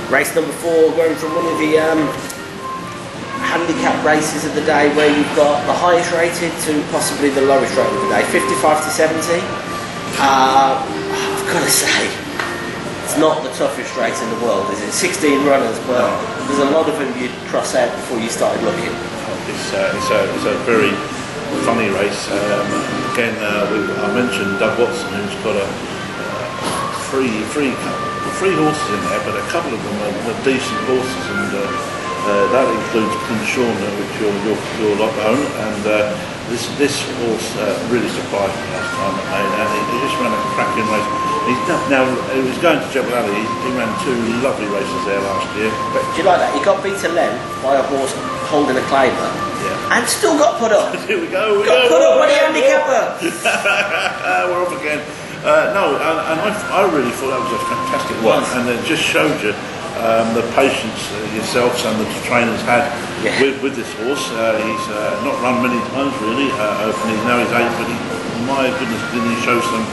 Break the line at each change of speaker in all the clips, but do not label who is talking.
Race number 4, going from one of the handicap races of the day where you've got the highest rated to possibly the lowest rated of the day, 55 to 70. I've got to say, it's not the toughest race in the world, is it? 16 runners, but there's a lot of them you'd cross out before you started looking.
It's a very funny race. Again, I mentioned Doug Watson, who's got three horses in there, but a couple of them are decent horses, and that includes Prince Sean, which you're lot own, and this horse really surprised me last time at Maine, and he just ran a cracking race. Now he was going to Jebel Ali. He ran 2 lovely races there last year.
But do you like that? He got beat to length by a horse holding a claimer, and still got put up.
Here we go.
Got put up by the handicapper.
We're off again. No, and I really thought that was a fantastic one, and it just showed you the patience yourselves and the trainers had with this horse. He's not run many times really, opening. Now he's 8, but my goodness, didn't he show some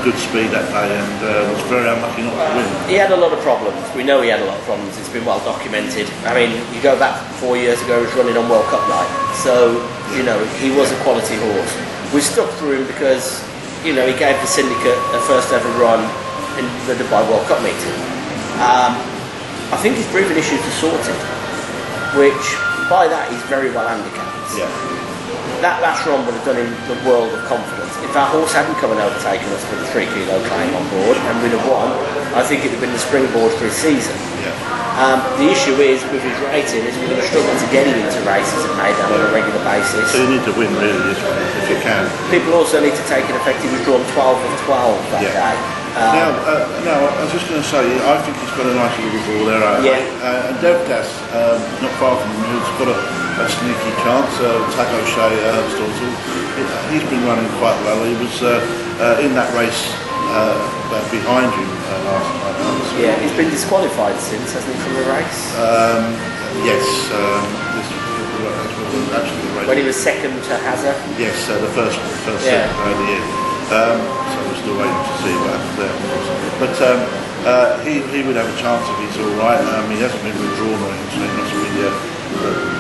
good speed that day, and was very unlucky not to win.
He had a lot of problems. We know he had a lot of problems. It's been well documented. I mean, you go back 4 years ago, he was running on World Cup night, so you know he was a quality horse. We stuck through him because he gave the syndicate their first ever run in the Dubai World Cup meeting. I think his breathing issues are sorted, which by that he's very well handicapped.
Yeah.
That last run would have done him the world of confidence. If our horse hadn't come and overtaken us with a 3 kilo claim on board and we'd have won, I think it would have been the springboard for his season.
Yeah.
The issue is with his rating is we're going to struggle to get him into races at Maidan on a regular basis.
So you need to win really if you can.
People also need to take an effective drawn 12 of 12 that day.
Now, I was just going to say, I think he's got a nice little ball there. And Devdas, not far from him, who's got a sneaky chance. Taco Shea, he's been running quite well. He was in that race behind you last time.
Yeah, he's been disqualified since, hasn't he, from the race?
Yes. This was actually the race.
When he was second to Hazard?
Yes, the first of the year. So we're still waiting to see what happens there. But he would have a chance if he's all right. He hasn't been withdrawn or anything, so he must be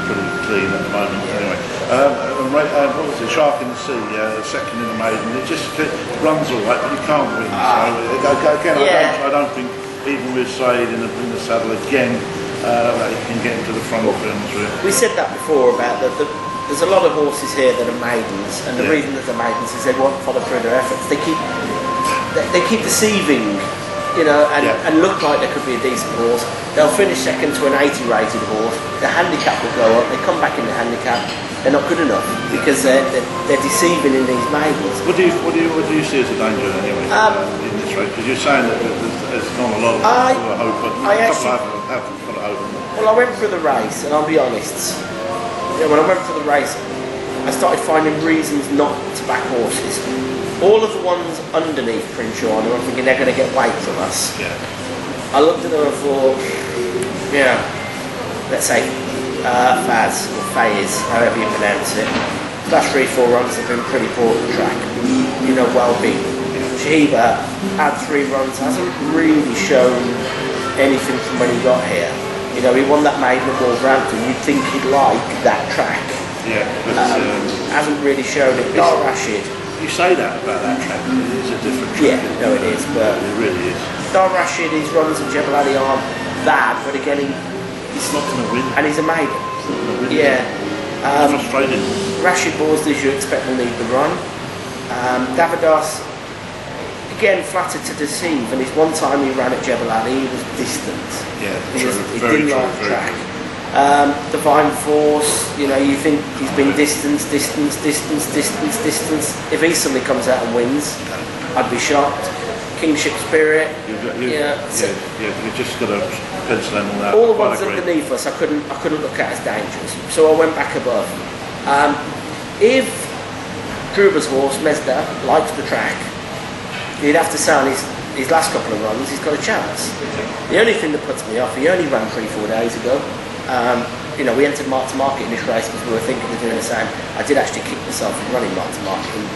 pretty clean at the moment. Anyway, what was it? Shark in the Sea, second in the maiden. It just runs all right, but you can't win. So again, I don't think even with Saeed in the saddle again that he can get into the front of it.
We said that before about that. There's a lot of horses here that are maidens, and the reason that they're maidens is they won't follow through their efforts. They keep deceiving, and look like they could be a decent horse. They'll finish second to an 80 rated horse. The handicap will go up. They come back in the handicap. They're not good enough because they're deceiving in these maidens.
What do you see as a danger anyway in this race? Because you're saying that there's not a lot of hope, but a couple have got hope.
Well, I went through the race, and I'll be honest. When I went for the race, I started finding reasons not to back horses. All of the ones underneath Prince Sean, I'm thinking they're going to get weight from us.
Yeah.
I looked at them and thought, let's say Faz or Faiz, however you pronounce it. The last 3-4 runs have been pretty poor at the track. Well beaten. Sheba had 3 runs, hasn't really shown anything from when he got here. He won that maiden at Wolverhampton. You'd think he'd like that track.
Yeah, but
hasn't really shown it. Dar Rashid.
You say that about that track, but it is a different track.
Yeah, no, it is, but
it really is.
Dar Rashid, his runs at Jebel Ali aren't bad, but again,
he's not going to win.
And he's a maiden.
He's not going to win.
Yeah.
Frustrating.
Rashid Boys, as you expect, will need the run. Davidas, again, flattered to deceive, and his one time he ran at Jebel Ali, he was distant.
Yeah,
he didn't like the track. Divine Force, you think he's been distance. If he suddenly comes out and wins, I'd be shocked. Kingship Spirit,
you just got to pencil them all out.
All the ones underneath us, I couldn't look at as dangerous, so I went back above. If Druba's horse Mesda likes the track, you'd have to say on his last couple of runs he's got a chance. The only thing that puts me off, he only ran 3-4 days ago. We entered Mark to Market in this race because we were thinking of doing the same. I did actually kick myself in running Mark to Market and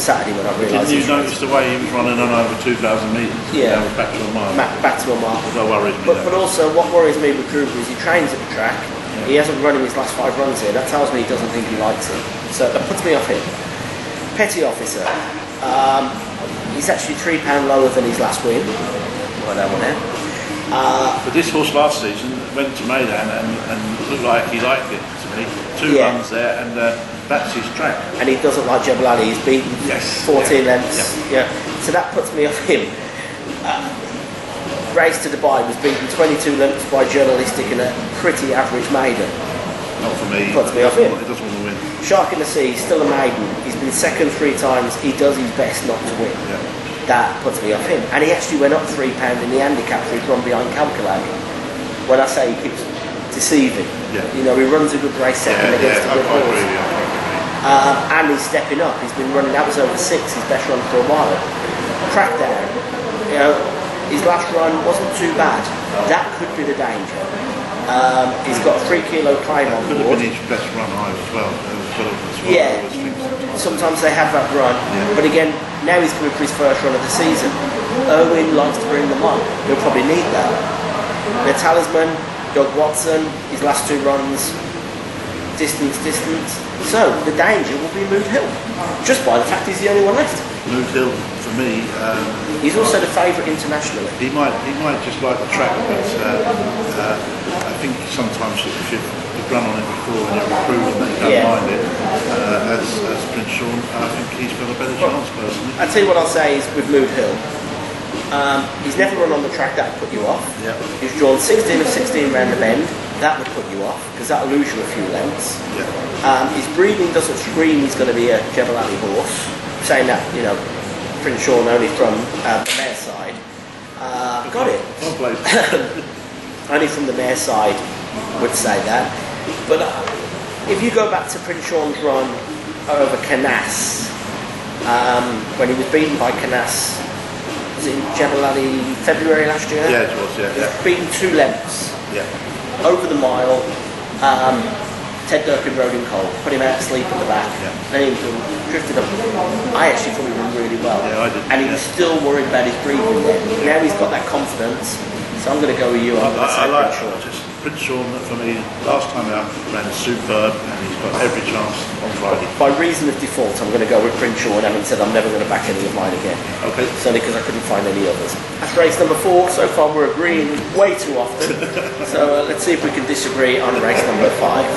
Saturday when I realised.
Didn't you notice the way he was running on over 2,000 metres?
Yeah.
That was back to a mile.
Back to a mile.
That worries me.
But also, what worries me with Kruger is he trains at the track. Yeah. He hasn't run in his last 5 runs here. That tells me he doesn't think he likes it. So that puts me off him. Petty Officer. He's actually £3 lower than his last win. Well, that one there.
But this horse last season went to Maidan and looked like he liked it to me. 2 runs there, and that's his track.
And he doesn't like Jebel Ali. He's beaten 14 lengths. Yeah. So that puts me off him. Race to Dubai was beaten 22 lengths by Journalistic in a pretty average maiden.
Not for me.
Puts me off him.
He doesn't want to win.
Shark in the Sea, still a maiden. He's been second 3 times. He does his best not to win.
Yeah.
That puts me off him. And he actually went up £3 in the handicap for his run behind Calculating. When I say he keeps deceiving, you know, he runs a good race second against a good horse. And he's stepping up. He's been running, that was over 6, his best run for a while. Crackdown, you know, his last run wasn't too bad. That could be the danger. He's got a 3 kilo claim on board.
Could have been his best run as well.
Sometimes they have that run, but again, now he's coming for his first run of the season. Owen likes to bring them on. He'll probably need that. The Talisman, Doug Watson, his last 2 runs, distance. So the danger will be Mood Hill, just by the fact he's the only one left.
Mood Hill, for me,
he's also the favourite internationally.
He might just like the track, but I think sometimes if you've run on it before and you're proven that you don't mind it, as Prince Sean, I think he's got a better chance personally.
I'll tell you what I'll say is with Mood Hill, he's never run on the track. That would put you off.
Yeah.
He's drawn 16 of 16 round the bend. That would put you off because that'll lose you a few lengths.
Yeah.
His breathing doesn't scream he's going to be a Jebel Ali horse. Saying that, you know, Prince Sean only from the mare's side. Got it. Only from the mare's side would say that. But if you go back to Prince Sean's run over Canas, when he was beaten by Canas, was it in Jebel Ali February last year?
Yeah, it was,
He was beaten 2 lengths.
Yeah.
Over the mile, Ted Durkin rode him cold, put him out to sleep at the back, then he drifted up. I actually thought he ran really well, and he was still worried about his breathing then. Now he's got that confidence, so I'm going to go with you.
I like Prince Sean, for me, last time out ran superb, and he's got every chance on Friday.
By reason of default, I'm going to go with Prince Sean, having said I'm never going to back any of mine again.
Okay.
Certainly because I couldn't find any others. That's race number 4. So far we're agreeing way too often. So let's see if we can disagree on race number 5.